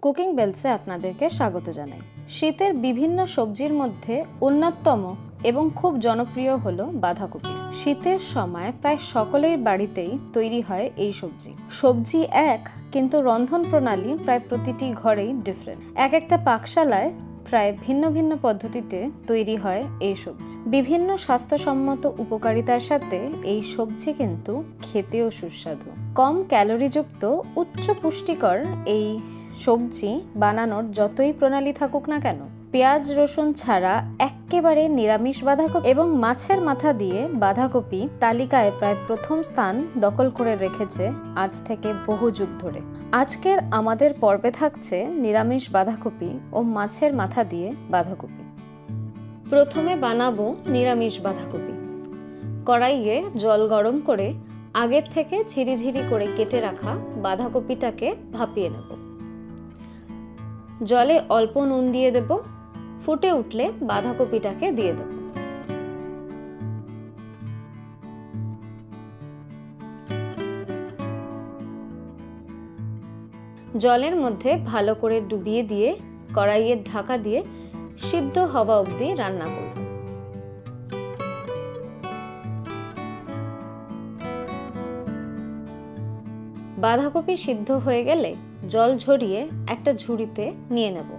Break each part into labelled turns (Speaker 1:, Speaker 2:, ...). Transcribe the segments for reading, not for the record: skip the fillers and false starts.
Speaker 1: Cooking বেলসে আপনাদেরকে স্বাগত জানাই। শীতের বিভিন্ন সবজির মধ্যে অন্যতম এবং খুব জনপ্রিয় হলো বাঁধাকপি। শীতের সময় প্রায় সকলের বাড়িতেই তৈরি হয় এই সবজি। সবজি এক, কিন্তু রন্ধন প্রণালী প্রায় প্রতিটি ঘরেই ডিফারেন্ট। এক একটা পাকশালায় প্রায় ভিন্ন ভিন্ন পদ্ধতিতে তৈরি হয় এই সবজি। বিভিন্ন স্বাস্থ্যসম্মত উপকারিতার সাথে এই সবজি কিন্তু খেতেও সুস্বাদু। কম ক্যালোরিযুক্ত উচ্চ পুষ্টিকর এই সবজি বানানোর যতই প্রণালী থাকুক না কেন, পেঁয়াজ রসুন ছাড়া একেবারে নিরামিষ বাঁধাকপি এবং মাছের মাথা দিয়ে বাঁধাকপি তালিকায় প্রায় প্রথম স্থান দখল করে রেখেছে আজ থেকে বহু যুগ ধরে। আজকের আমাদের পর্বে থাকছে নিরামিষ বাঁধাকপি ও মাছের মাথা দিয়ে বাঁধাকপি। প্রথমে বানাবো নিরামিষ বাঁধাকপি। কড়াইয়ে জল গরম করে আগের থেকে ঝিরিঝিরি করে কেটে রাখা বাঁধাকপিটাকে ভাপিয়ে নেব। জলে অল্প নুন দিয়ে দেব। ফুটে উঠলে বাঁধাকপিটাকে দিয়ে দেব। জলের মধ্যে ভালো করে ডুবিয়ে দিয়ে কড়াইয়ের ঢাকা দিয়ে সিদ্ধ হওয়া অবধি রান্না করব। বাঁধাকপি সিদ্ধ হয়ে গেলে জল ঝরিয়ে একটা ঝুড়িতে নিয়ে নেব।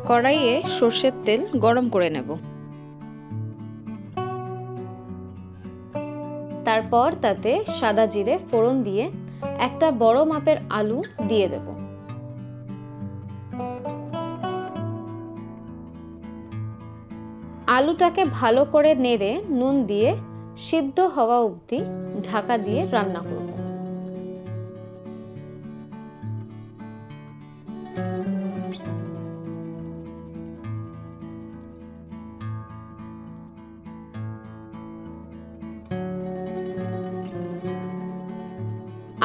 Speaker 1: কড়াইয়ে সর্ষের তেল গরম করে নেব। তারপর তাতে সাদা জিরে ফোড়ন দিয়ে একটা বড় মাপের আলু দিয়ে দেব। আলুটাকে ভালো করে নেড়ে নুন দিয়ে সিদ্ধ হওয়া অবধি ঢাকা দিয়ে রান্না করব।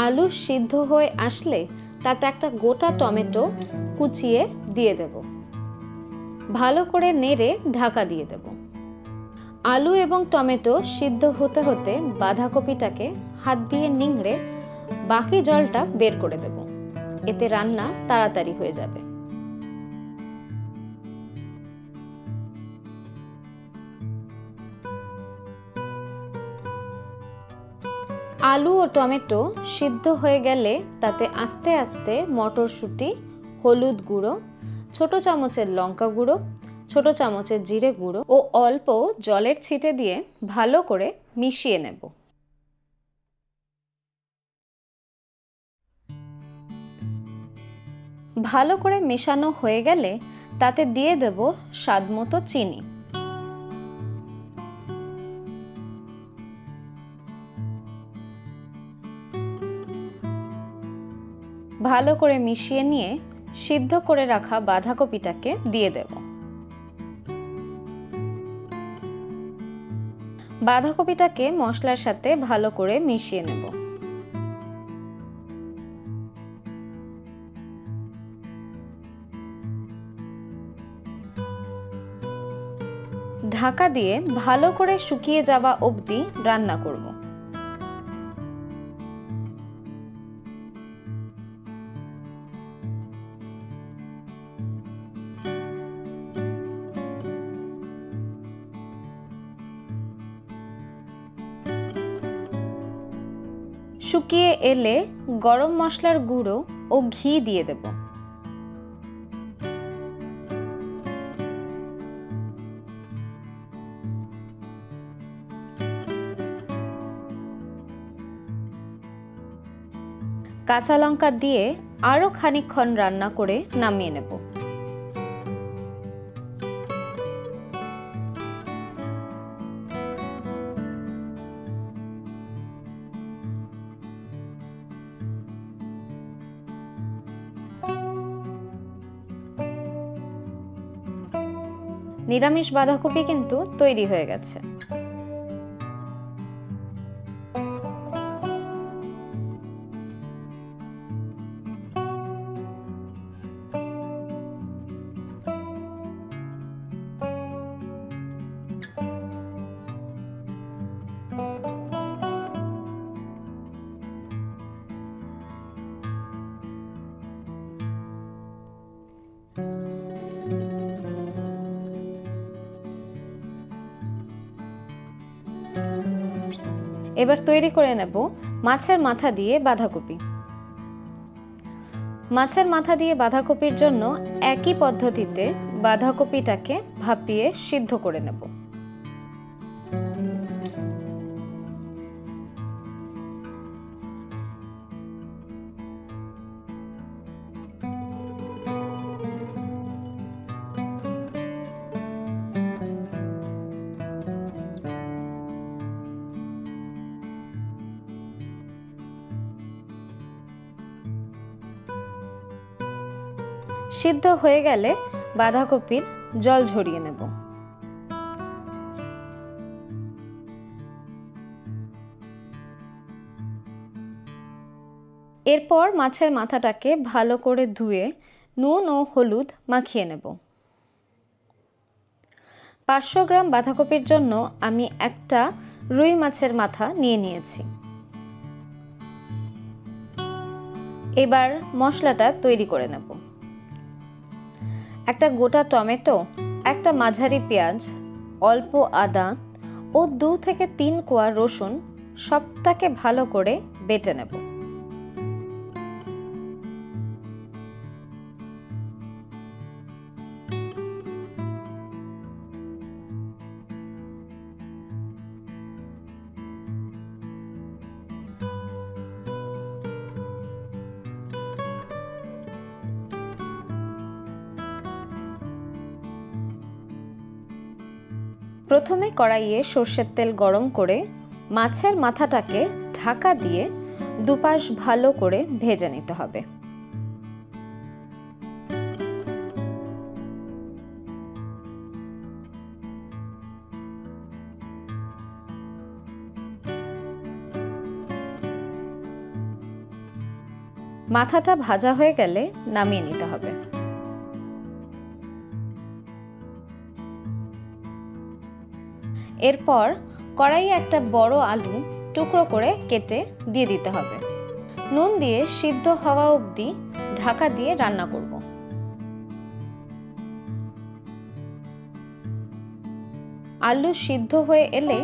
Speaker 1: আলু সিদ্ধ হয়ে আসলে তাতে একটা গোটা টমেটো কুচিয়ে দিয়ে দেব। ভালো করে নেড়ে ঢাকা দিয়ে দেব। আলু এবং টমেটো সিদ্ধ হতে হতে বাঁধাকপিটাকে হাত দিয়ে নিংড়ে বাকি জলটা বের করে দেব। এতে রান্না তাড়াতাড়ি হয়ে যাবে। আলু ও টমেটো সিদ্ধ হয়ে গেলে তাতে আস্তে আস্তে মটরশুঁটি, হলুদ গুঁড়ো, ছোট চামচের লঙ্কা গুঁড়ো, ছোট চামচের জিরে গুঁড়ো ও অল্প জলের ছিটে দিয়ে ভালো করে মিশিয়ে নেব। ভালো করে মেশানো হয়ে গেলে তাতে দিয়ে দেব স্বাদমতো চিনি। ভালো করে মিশিয়ে নিয়ে সিদ্ধ করে রাখা বাঁধাকপিটাকে দিয়ে দেব। বাঁধাকপিটাকে মশলার সাথে ভালো করে মিশিয়ে নেব। ঢাকা দিয়ে ভালো করে শুকিয়ে যাওয়া অবধি রান্না করব। শুকিয়ে এলে গরম মশলার গুঁড়ো ও ঘি দিয়ে দেব। কাঁচা লঙ্কা দিয়ে আরো খানিকক্ষণ রান্না করে নামিয়ে নেব। নিরামিষ বাঁধাকপি কিন্তু তৈরি হয়ে গেছে। এবার তৈরি করে নেব মাছের মাথা দিয়ে বাঁধাকপি। মাছের মাথা দিয়ে বাঁধাকপির জন্য একই পদ্ধতিতে বাঁধাকপিটাকে ভাপিয়ে সিদ্ধ করে নেব। সিদ্ধ হয়ে গেলে বাঁধাকপির জল ঝরিয়ে নেব। এরপর মাছের মাথাটাকে ভালো করে ধুয়ে নুন ও হলুদ মাখিয়ে নেব। 500 গ্রাম বাঁধাকপির জন্য আমি একটা রুই মাছের মাথা নিয়ে নিয়েছি। এবার মশলাটা তৈরি করে নেব। একটা গোটা টমেটো, একটা মাঝারি পেঁয়াজ, অল্প আদা ও 2 থেকে 3 কোয়া রসুন সবটাকে ভালো করে বেটে নেব। প্রথমে কড়াইয়ে সর্ষের তেল গরম করে মাছের মাথাটাকে ঢাকা দিয়ে দুপাশ ভালো করে ভেজে নিতে হবে। মাথাটা ভাজা হয়ে গেলে নামিয়ে নিতে হবে। এরপর কড়াইয়ে একটা বড় আলু টুকরো করে কেটে দিয়ে দিতে হবে। নুন দিয়ে সিদ্ধ হওয়া অবধি ঢাকা দিয়ে রান্না করব। আলু সিদ্ধ হয়ে এলে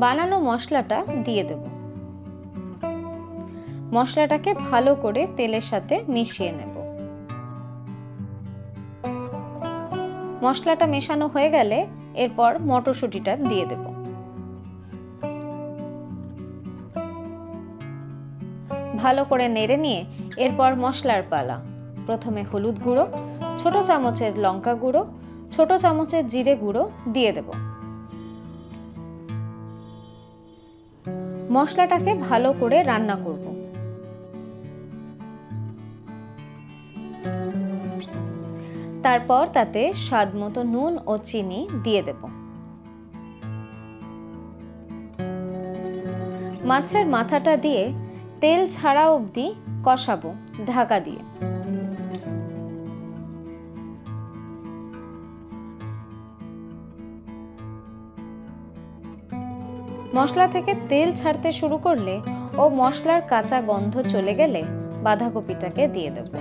Speaker 1: বানানো মশলাটা দিয়ে দেব। মশলাটাকে ভালো করে তেলের সাথে মিশিয়ে নেব। মশলাটা মেশানো হয়ে গেলে এরপর মটরশুঁটিটা দিয়ে দেব। ভালো করে নেড়ে নিয়ে এরপর মশলার পালা। প্রথমে হলুদ গুঁড়ো, ছোট চামচের লঙ্কা গুঁড়ো, ছোট চামচের জিরে গুঁড়ো দিয়ে দেব। মশলাটাকে ভালো করে রান্না করব। তারপর তাতে স্বাদমতো নুন ও চিনি দিয়ে দেব। মাছের মাথাটা দিয়ে তেল ছাড়া অবধি কষাবো ঢাকা দিয়ে। মশলা থেকে তেল ছাড়তে শুরু করলে ও মশলার কাঁচা গন্ধ চলে গেলে বাঁধাকপিটাকে দিয়ে দেব।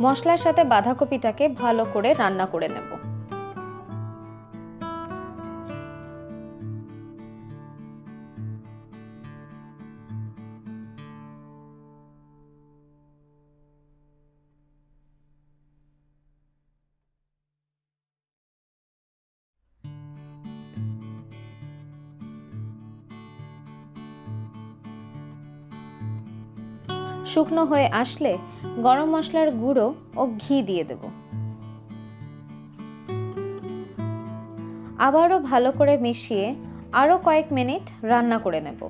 Speaker 1: মশলার সাথে বাঁধাকপিটাকে ভালো করে রান্না করে নেব। শুকনো হয়ে আসলে গরম মশলার গুঁড়ো ও ঘি দিয়ে দেব। আবারও ভালো করে মিশিয়ে আরো কয়েক মিনিট রান্না করে নেব।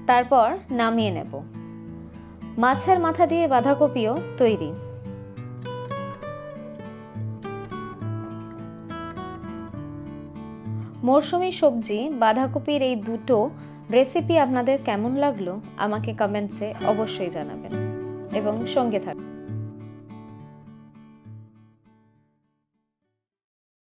Speaker 1: তারপর নামিয়ে নেব। মাছের মাথা দিয়ে বাঁধাকপিও তৈরি। মৌসুমী সবজি বাঁধাকপির এই দুটো রেসিপি আপনাদের কেমন লাগলো আমাকে কমেন্টসে অবশ্যই জানাবেন এবং সঙ্গে থাকবেন।